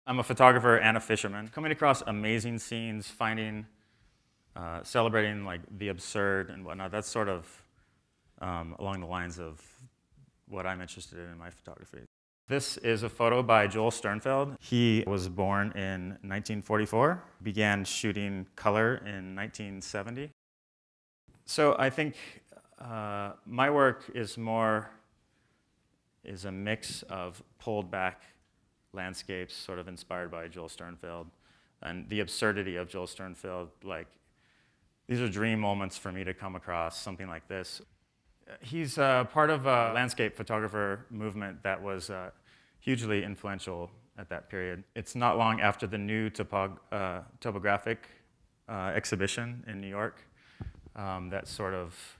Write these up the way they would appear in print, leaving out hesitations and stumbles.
I'm a photographer and a fisherman. Coming across amazing scenes, finding, celebrating like the absurd and whatnot, that's sort of along the lines of what I'm interested in my photography. This is a photo by Joel Sternfeld. He was born in 1944, began shooting color in 1970. So I think my work is a mix of pulled back landscapes, sort of inspired by Joel Sternfeld, and the absurdity of Joel Sternfeld. Like, these are dream moments for me to come across something like this. He's part of a landscape photographer movement that was hugely influential at that period. It's not long after the new topographic exhibition in New York that sort of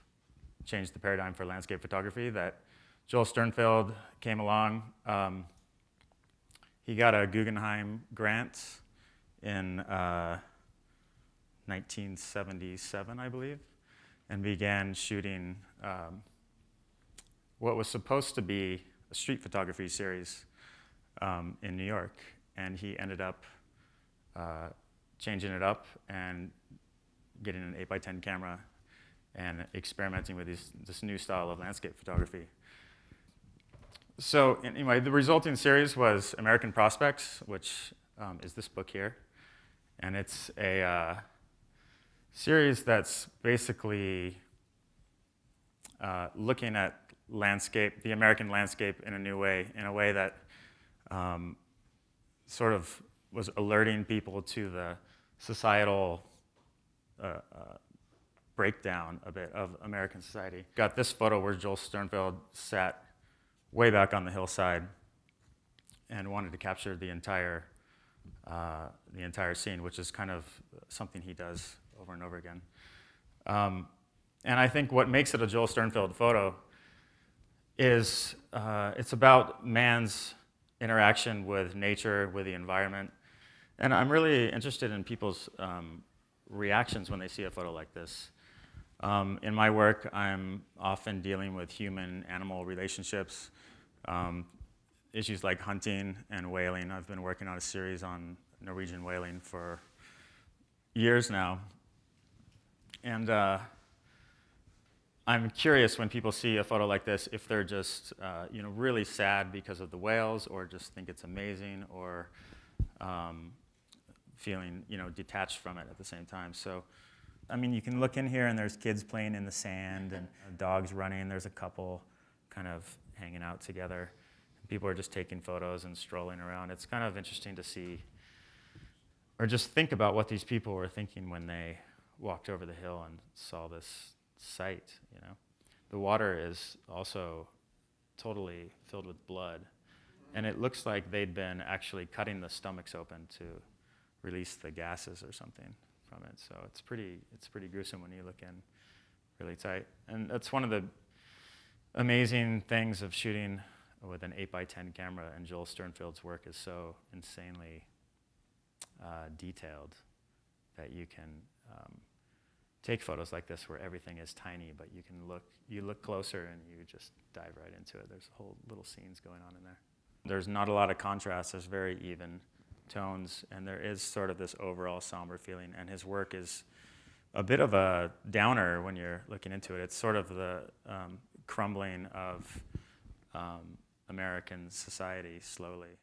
changed the paradigm for landscape photography that Joel Sternfeld came along. He got a Guggenheim grant in 1977, I believe, and began shooting what was supposed to be a street photography series in New York. And he ended up changing it up and getting an 8x10 camera and experimenting with this new style of landscape photography. So anyway, the resulting series was American Prospects, which is this book here. And it's a series that's basically looking at landscape, the American landscape in a new way, in a way that sort of was alerting people to the societal breakdown a bit of American society. Got this photo where Joel Sternfeld sat way back on the hillside and wanted to capture the entire scene, which is kind of something he does over and over again. And I think what makes it a Joel Sternfeld photo is it's about man's interaction with nature, with the environment. And I'm really interested in people's reactions when they see a photo like this. In my work, I'm often dealing with human-animal relationships, issues like hunting and whaling. I've been working on a series on Norwegian whaling for years now. And I'm curious when people see a photo like this, if they're just really sad because of the whales, or just think it's amazing, or feeling detached from it at the same time. So, I mean, you can look in here and there's kids playing in the sand and dogs running. There's a couple kind of hanging out together. People are just taking photos and strolling around. It's kind of interesting to see, or just think about what these people were thinking when they walked over the hill and saw this sight. The water is also totally filled with blood, and it looks like they'd been actually cutting the stomachs open to release the gases or something from it. So it's pretty gruesome when you look in really tight. And that's one of the amazing things of shooting with an 8x10 camera, and Joel Sternfeld's work is so insanely detailed that you can take photos like this where everything is tiny, but you look closer and you just dive right into it. There's whole little scenes going on in there. There's not a lot of contrast. There's very even tones, and there is sort of this overall somber feeling, and his work is a bit of a downer when you're looking into it. It's sort of the crumbling of American society slowly.